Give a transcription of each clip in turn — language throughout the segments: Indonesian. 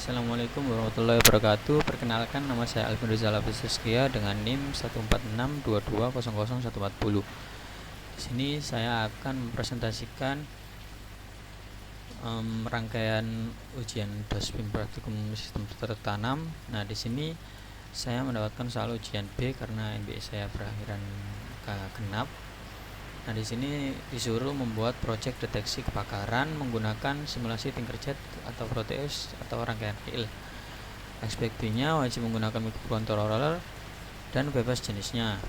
Assalamualaikum warahmatullahi wabarakatuh. Perkenalkan, nama saya Alvin Rizal Abisaskia dengan NIM 14622000140. Di sini saya akan mempresentasikan rangkaian ujian DOSBIM praktikum sistem tertanam. Nah, di sini saya mendapatkan soal ujian B karena NBE saya berakhiran genap. Nah, di sini disuruh membuat proyek deteksi kebakaran menggunakan simulasi Tinkercad atau Proteus atau rangkaian real. Aspek B-nya wajib menggunakan microcontroller dan bebas jenisnya.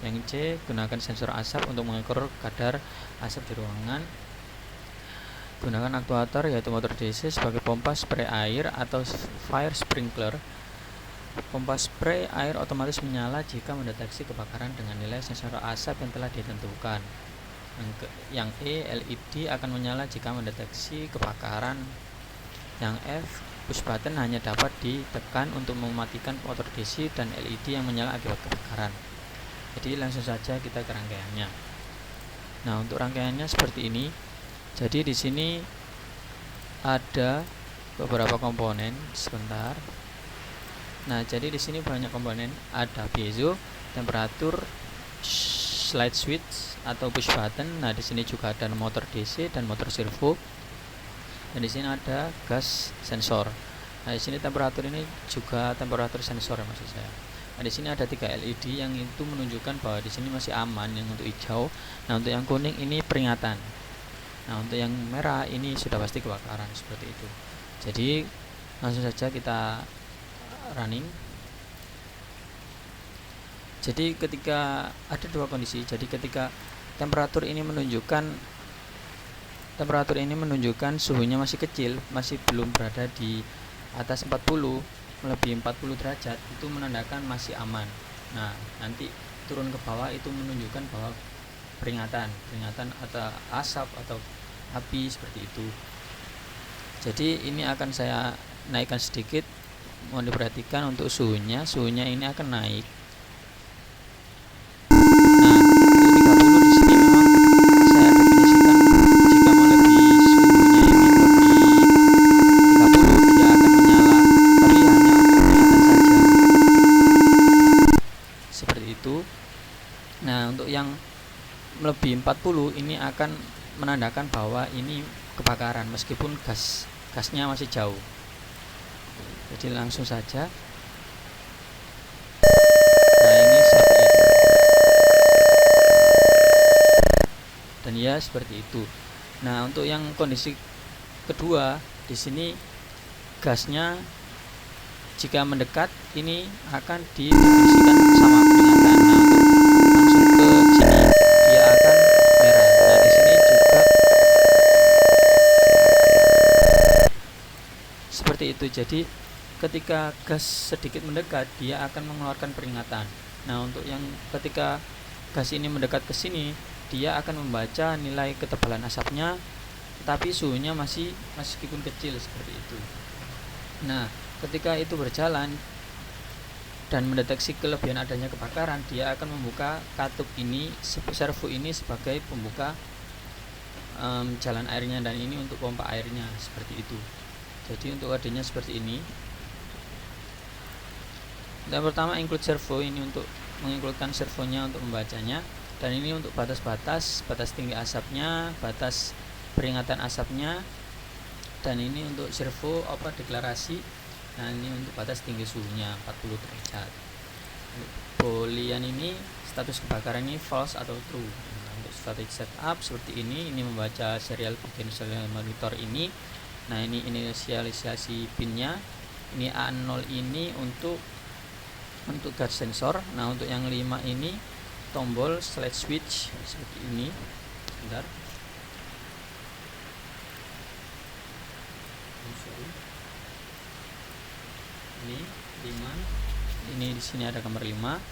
Yang C, gunakan sensor asap untuk mengukur kadar asap di ruangan. Gunakan aktuator yaitu motor DC sebagai pompa spray air atau fire sprinkler. Pompa spray air otomatis menyala jika mendeteksi kebakaran dengan nilai sensor asap yang telah ditentukan. Yang E, LED akan menyala jika mendeteksi kebakaran. Yang F, push button hanya dapat ditekan untuk mematikan motor DC dan LED yang menyala akibat kebakaran. Jadi langsung saja kita ke rangkaiannya. Nah, untuk rangkaiannya seperti ini. Jadi di sini ada beberapa komponen. Sebentar. Nah, jadi di sini banyak komponen, ada piezo, temperatur, slide switch atau push button. Nah, di sini juga ada motor DC dan motor servo. Dan di sini ada gas sensor. Nah, di sini temperatur ini juga temperatur sensor maksud saya. Nah, di sini ada 3 LED yang itu menunjukkan bahwa di sini masih aman yang untuk hijau. Nah, untuk yang kuning ini peringatan. Nah, untuk yang merah ini sudah pasti kebakaran seperti itu. Jadi, langsung saja kita running. Jadi ketika ada dua kondisi, jadi ketika temperatur ini menunjukkan suhunya masih kecil, masih belum berada di atas 40, melebihi 40 derajat, itu menandakan masih aman. Nah, nanti turun ke bawah itu menunjukkan bahwa peringatan atau asap atau api seperti itu. Jadi ini akan saya naikkan sedikit. Mohon diperhatikan untuk suhunya ini akan naik. Nah, untuk 30 di sini memang saya definisikan jika melebihi suhunya ini lebih 30 dia akan menyala, tapi hanya untuk peringatan saja. Seperti itu. Nah, untuk yang melebihi 40 ini akan menandakan bahwa ini kebakaran meskipun gasnya masih jauh. Jadi langsung saja. Nah, ini seperti itu. Dan ya seperti itu. Nah, untuk yang kondisi kedua di sini gasnya jika mendekat ini akan didefinisikan sama peringatan. Nah, untuk langsung ke sini dia akan merah. Nah, di sini juga seperti itu. Jadi ketika gas sedikit mendekat dia akan mengeluarkan peringatan. Nah, untuk yang ketika gas ini mendekat ke sini dia akan membaca nilai ketebalan asapnya, tetapi suhunya meskipun kecil seperti itu. Nah, ketika itu berjalan dan mendeteksi kelebihan adanya kebakaran, dia akan membuka katup ini, servo ini sebagai pembuka jalan airnya, dan ini untuk pompa airnya seperti itu. Jadi untuk kodenya seperti ini. Yang pertama include servo, ini untuk menginkludkan servonya untuk membacanya, dan ini untuk batas tinggi asapnya, batas peringatan asapnya, dan ini untuk servo deklarasi. Nah, ini untuk batas tinggi suhunya 40 derajat. Boolean ini status kebakaran ini false atau true. Nah, untuk static setup seperti ini membaca serial monitor ini. Nah, ini inisialisasi pinnya. Ini A0 ini untuk gas sensor. Nah, untuk yang 5 ini tombol slide switch seperti ini. Bentar. Ini 5. Ini di sini ada gambar 5.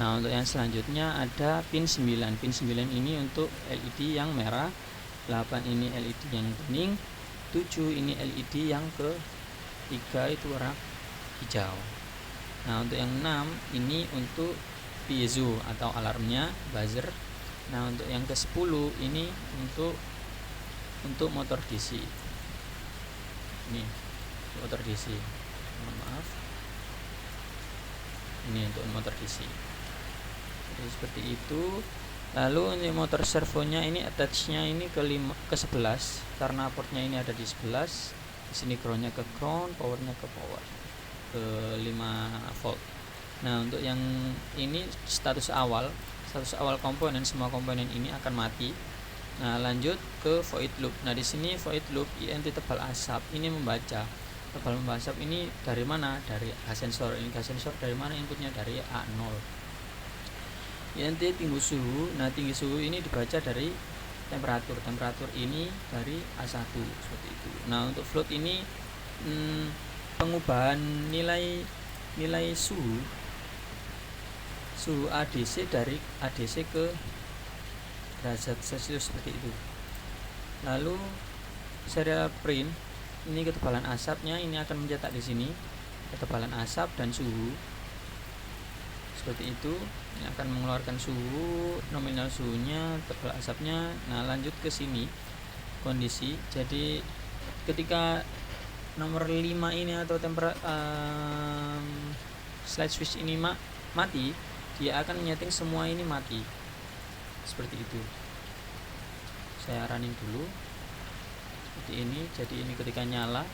Nah, untuk yang selanjutnya ada pin 9. Pin 9 ini untuk LED yang merah. 8 ini LED yang kuning. 7 ini LED yang ke-3 itu warna hijau. Nah, untuk yang 6 ini untuk piezo atau alarmnya, buzzer. Nah, untuk yang ke-10 ini untuk motor DC. Ini. motor DC. Mohon maaf, ini untuk motor DC. Jadi seperti itu. Lalu ini motor servonya ini attachnya ini ke 11 karena portnya ini ada di 11. Di sini groundnya ke ground, powernya ke power ke 5 volt. Nah, untuk yang ini status awal komponen, semua komponen ini akan mati. Nah, lanjut ke void loop. Nah, di sini void loop INT tebal asap ini membaca. Tebal asap ini dari mana? Dari gas sensor. Ini gas sensor dari mana inputnya? Dari A0. INT tinggi suhu. Nah, tinggi suhu ini dibaca dari temperatur. Temperatur ini dari A1 seperti itu. Nah, untuk float ini pengubahan nilai suhu ADC dari ADC ke derajat Celcius seperti itu. Lalu serial print ini ketebalan asapnya ini akan mencetak di sini ketebalan asap dan suhu seperti itu. Ini akan mengeluarkan suhu, nominal suhunya, tebal asapnya. Nah, lanjut ke sini kondisi. Jadi ketika nomor 5 ini atau slide switch ini mati, dia akan menyeting semua ini mati seperti itu. Saya running dulu seperti ini. Jadi ini ketika nyala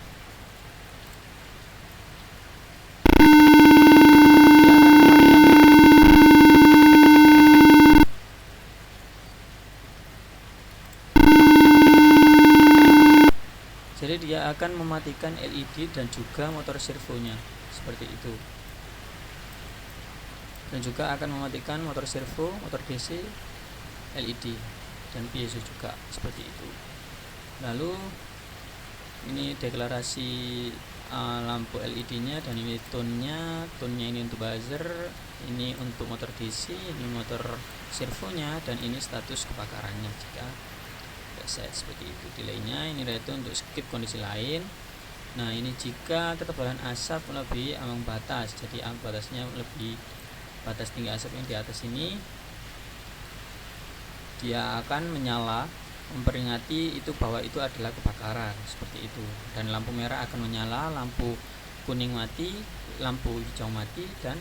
jadi dia akan mematikan LED dan juga motor servonya seperti itu, dan juga akan mematikan motor servo, motor DC, LED dan piezo juga seperti itu. Lalu ini deklarasi lampu LED nya, dan ini tone-nya ini untuk buzzer, ini untuk motor DC, ini motor servonya, dan ini status kebakarannya jika set seperti itu. Delaynya ini itu untuk skip kondisi lain. Nah, ini jika ketebalan asap melebihi ambang batas, jadi ambang batasnya lebih batas tinggi asap yang di atas ini, dia akan menyala memperingati itu bahwa itu adalah kebakaran seperti itu, dan lampu merah akan menyala, lampu kuning mati, lampu hijau mati, dan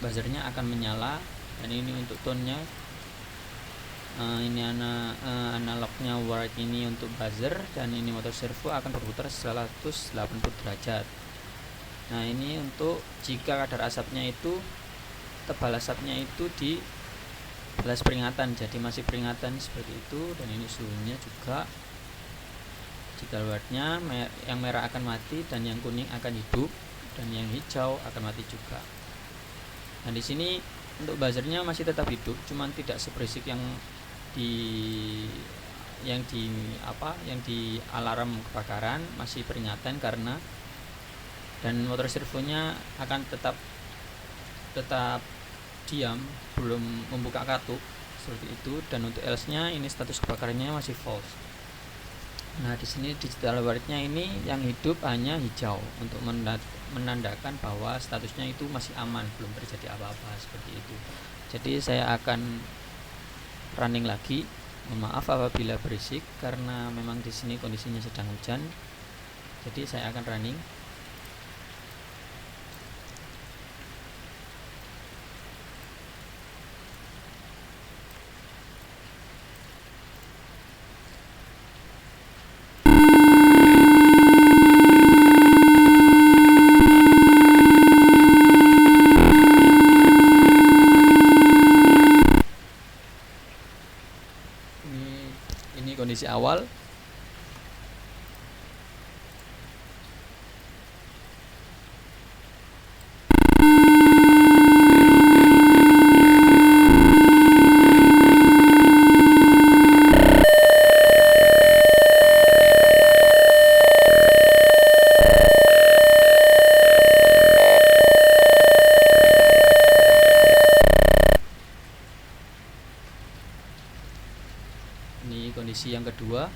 buzzernya akan menyala. Dan ini untuk tone-nya ini analognya white ini untuk buzzer, dan ini motor servo akan berputar 180 derajat. Nah, ini untuk jika kadar asapnya itu, tebal asapnya itu di belas peringatan, jadi masih peringatan seperti itu. Dan ini suhunya juga, jika wattnya yang merah akan mati dan yang kuning akan hidup, dan yang hijau akan mati juga. Nah, di sini untuk buzzernya masih tetap hidup, cuman tidak seberisik yang di alarm kebakaran, masih peringatan karena, dan motor servonya akan tetap diam, belum membuka katup seperti itu. Dan untuk else-nya ini status kebakarannya masih false. Nah, di sini digital alert-nya ini yang hidup hanya hijau untuk menandakan bahwa statusnya itu masih aman, belum terjadi apa-apa seperti itu. Jadi saya akan running lagi. Mohon maaf apabila berisik karena memang di sini kondisinya sedang hujan. Jadi saya akan running. Ini kondisi awal. Ini kondisi yang kedua.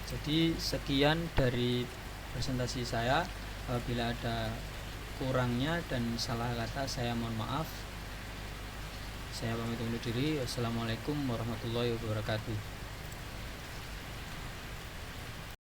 Jadi sekian dari presentasi saya. Apabila ada kurangnya dan salah kata saya mohon maaf. Saya pamit undur diri. Wassalamualaikum warahmatullahi wabarakatuh.